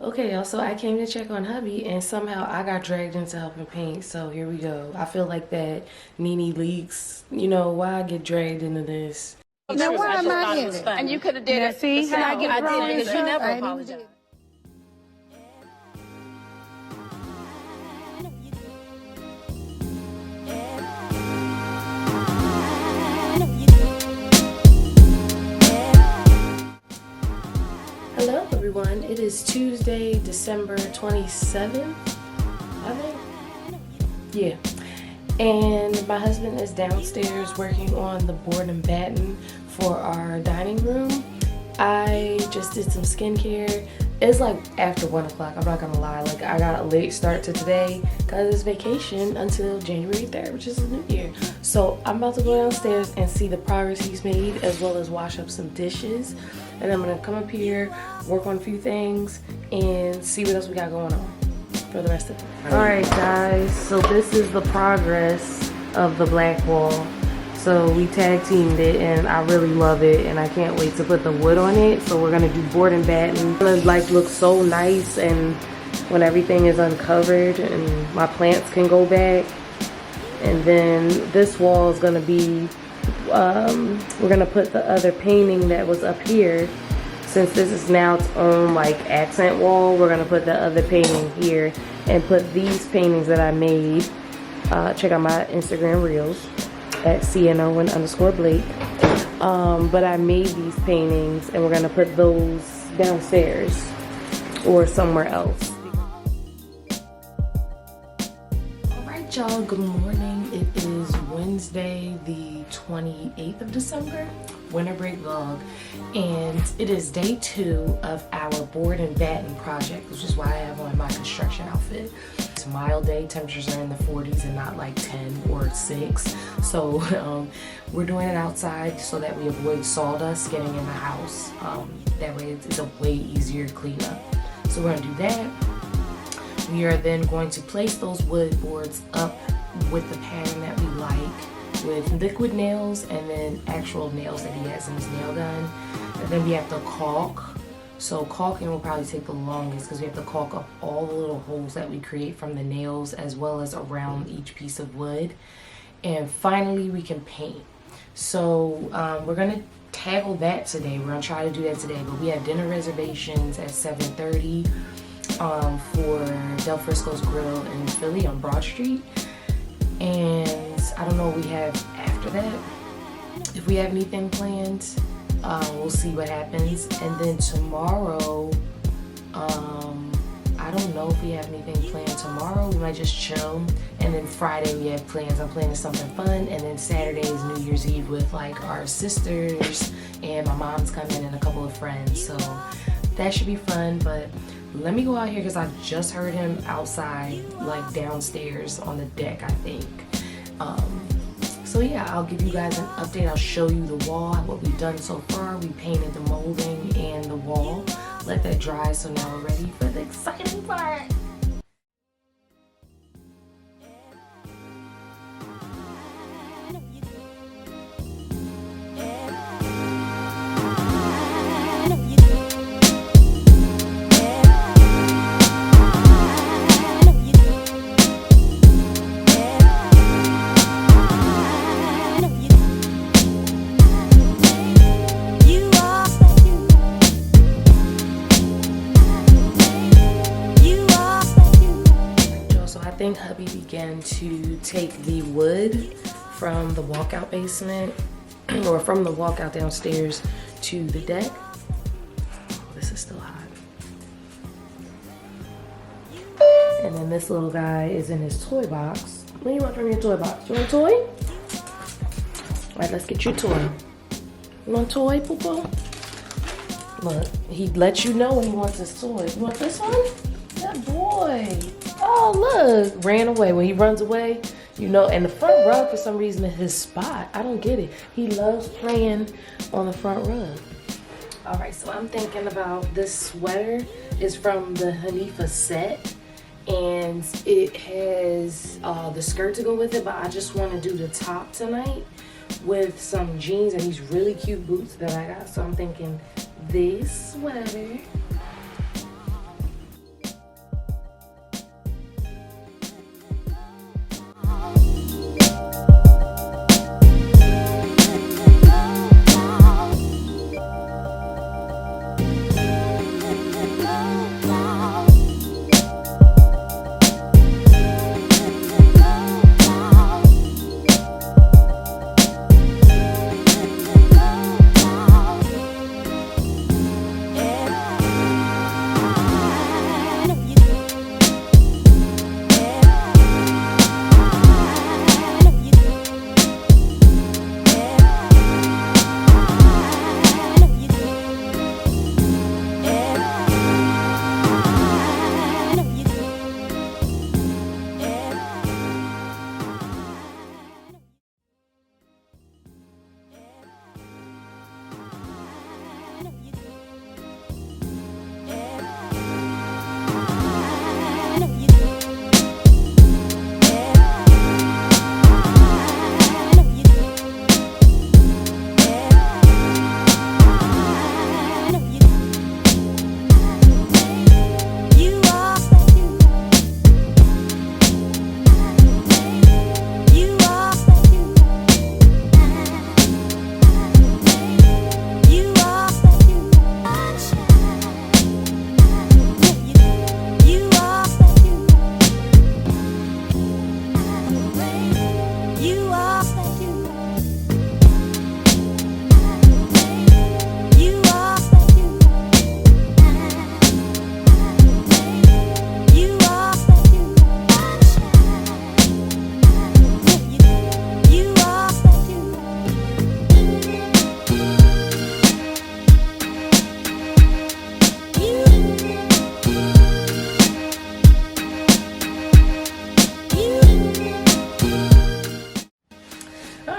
Okay, y'all, so I came to check on hubby and somehow I got dragged into helping paint. So here we go. I feel like that Nene Leaks, why I get dragged into this. Now why am I in it? And you could have did Now it. see how I get wrong did because you never I ain't even apologized. did. Hello, everyone. It is Tuesday, December 27th, I think. Yeah. And my husband is downstairs working on the board and batten for our dining room. I just did some skincare. It's like after 1 o'clock, I'm not gonna lie. Like, I got a late start to today because it's vacation until January 3rd, which is the new year. So I'm about to go downstairs and see the progress he's made, as well as wash up some dishes. And I'm gonna come up here, work on a few things, and see what else we got going on for the rest of it. All right, guys, so this is the progress of the black wall. So we tag teamed it and I really love it and I can't wait to put the wood on it. So we're gonna do board and batten. It's gonna like look so nice and when everything is uncovered and my plants can go back. And then this wall is gonna be, we're gonna put the other painting that was up here. Since this is now its own like accent wall, we're gonna put the other painting here and put these paintings that I made. Check out my Instagram reels at CNO_Blake. But I made these paintings and we're gonna put those downstairs or somewhere else. All right, y'all, good morning. It is Wednesday, the 28th of December, winter break vlog. And it is day 2 of our board and batten project, which is why I have on my construction outfit. It's a mild day, temperatures are in the 40s and not like 10 or 6. So we're doing it outside so that we avoid sawdust getting in the house. That way it's a way easier cleanup. So we're gonna do that. We are then going to place those wood boards up with the pattern that we like, with liquid nails and then actual nails that he has in his nail gun. And then we have to caulk. So caulking will probably take the longest because we have to caulk up all the little holes that we create from the nails as well as around each piece of wood. And finally we can paint. So we're gonna tackle that today. We're gonna try to do that today, but we have dinner reservations at 7:30 for Del Frisco's Grill in Philly on Broad Street. And I don't know what we have after that. If we have anything planned, we'll see what happens. And then tomorrow, I don't know if we have anything planned tomorrow. We might just chill. And then Friday we have plans. I'm planning something fun. And then Saturday is New Year's Eve with like our sisters and my mom's coming and a couple of friends. So that should be fun. But let me go out here because I just heard him outside, like downstairs on the deck, I think. So yeah, I'll give you guys an update. I'll show you the wall, what we've done so far. We painted the molding and the wall. Let that dry, so now we're ready for the exciting part. I think hubby began to take the wood from the walkout basement or from the walkout downstairs to the deck. Oh, this is still hot. And then this little guy is in his toy box. What do you want from your toy box? You want a toy? All right, let's get you a toy. You want a toy, Poopo? Look, he lets you know when he wants his toy. You want this one? That boy. Oh, look, ran away. When he runs away, you know, and the front rug for some reason is his spot. I don't get it. He loves playing on the front rug. All right, so I'm thinking about this sweater is from the Hanifa set and it has the skirt to go with it, but I just want to do the top tonight with some jeans and these really cute boots that I got. So I'm thinking this sweater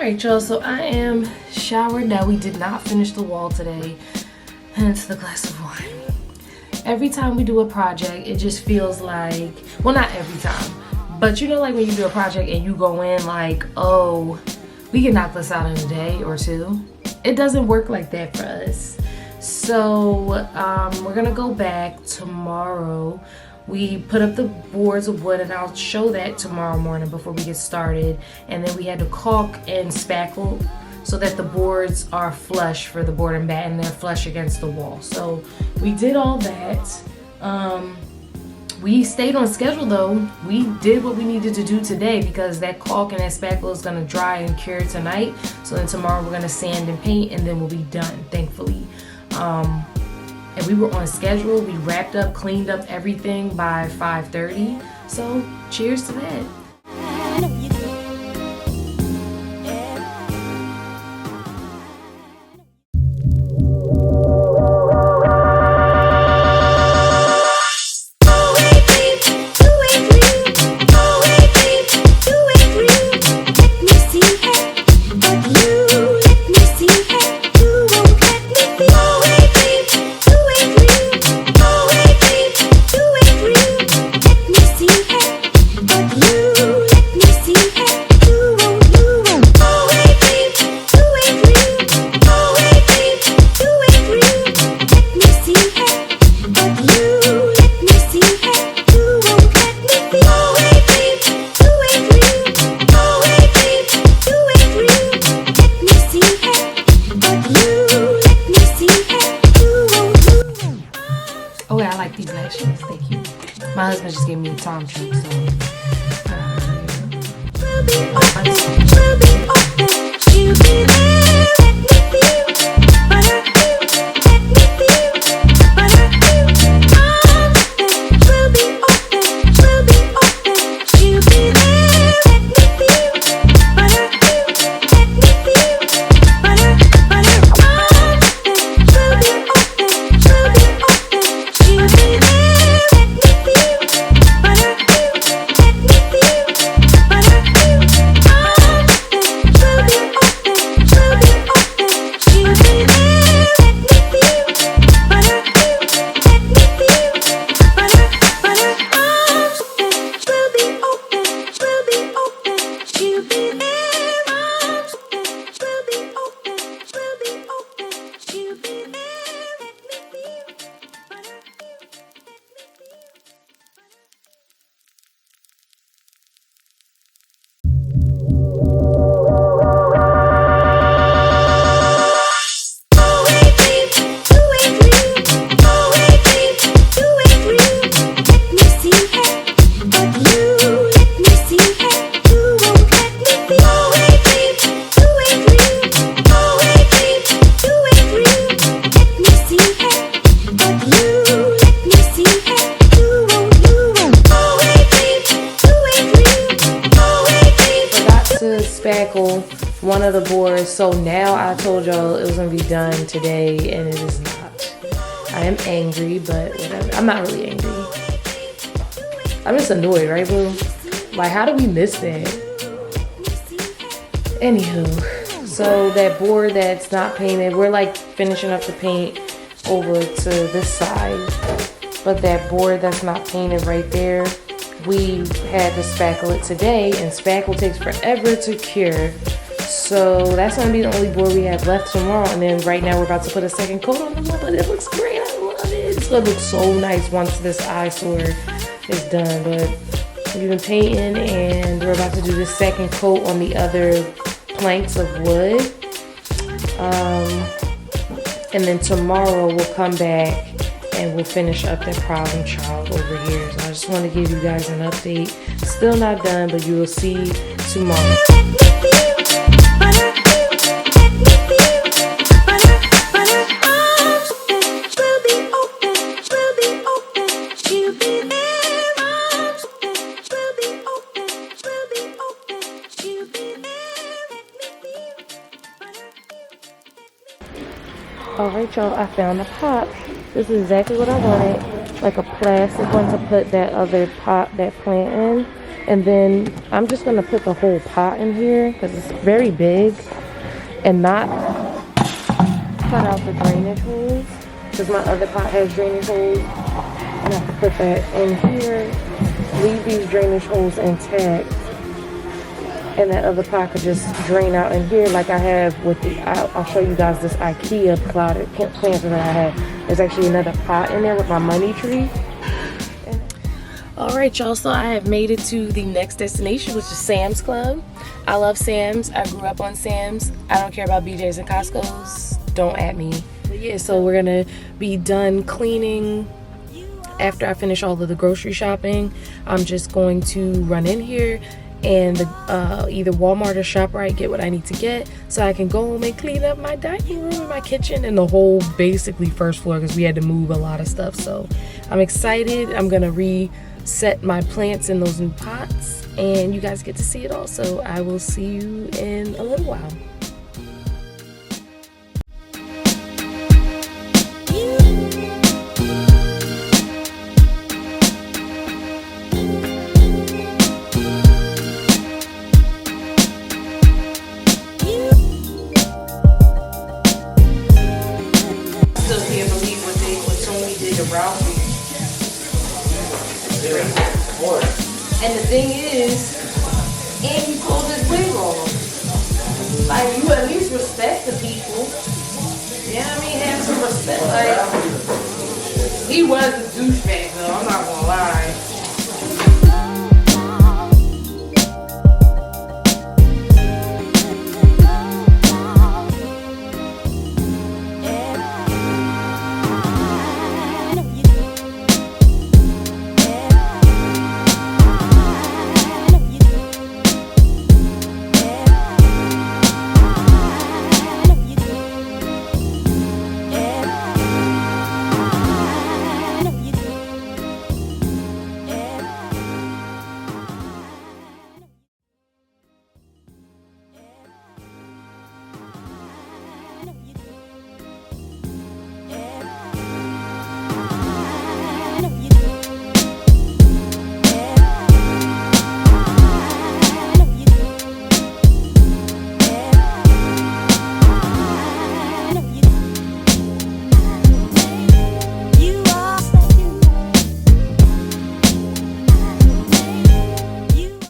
Alright, y'all, so I am showered now. We did not finish the wall today, hence the glass of wine. Every time we do a project, it just feels like, well, not every time, but you know, like when you do a project and you go in like, oh, we can knock this out in a day or two. It doesn't work like that for us. So we're gonna go back tomorrow. We put up the boards of wood, and I'll show that tomorrow morning before we get started. And then we had to caulk and spackle so that the boards are flush for the board and batten. They're flush against the wall. So we did all that. We stayed on schedule though. We did what we needed to do today because that caulk and that spackle is gonna dry and cure tonight. So then tomorrow we're gonna sand and paint, and then we'll be done, thankfully. And we were on schedule. We wrapped up, cleaned up everything by 5:30. So cheers to that. Okay, I like these lashes. Thank you. My husband just gave me a Tom trick, so. Spackle one of the boards, so now I told y'all it was gonna be done today, and it is not. I am angry, but whatever. I'm not really angry. I'm just annoyed, right, boo? Like, how did we miss that? Anywho, so that board that's not painted, we're like finishing up the paint over to this side, but that board that's not painted right there, we had to spackle it today, and spackle takes forever to cure. So that's gonna be the only board we have left tomorrow. And then right now we're about to put a second coat on the wall, but it looks great. I love it. It's gonna look so nice once this eyesore is done. But we've been painting, and we're about to do the second coat on the other planks of wood. And then tomorrow we'll come back and we'll finish up that problem child over here. So I just want to give you guys an update. Still not done, but you will see tomorrow. Alright y'all, I found a pot. This is exactly what I wanted. Like a plastic one to put that other pot, that plant in. And then I'm just gonna put the whole pot in here because it's very big, and not cut out the drainage holes because my other pot has drainage holes. I'm gonna have to put that in here, leave these drainage holes intact, and that other pot could just drain out in here like I have with the, I'll show you guys this IKEA clouded planter that I have. There's actually another pot in there with my money tree. All right, y'all, so I have made it to the next destination, which is Sam's Club. I love Sam's. I grew up on Sam's. I don't care about BJ's and Costco's. Don't at me. But yeah, so we're gonna be done cleaning. After I finish all of the grocery shopping, I'm just going to run in here and either Walmart or ShopRite, get what I need to get so I can go home and clean up my dining room and my kitchen and the whole basically first floor because we had to move a lot of stuff. So I'm excited. I'm gonna reset my plants in those new pots and you guys get to see it all. So I will see you in a little while. And the thing is, and you pulled his wig off. Like, you at least respect the people. You know what I mean? Have some respect. Like, he was a douchebag,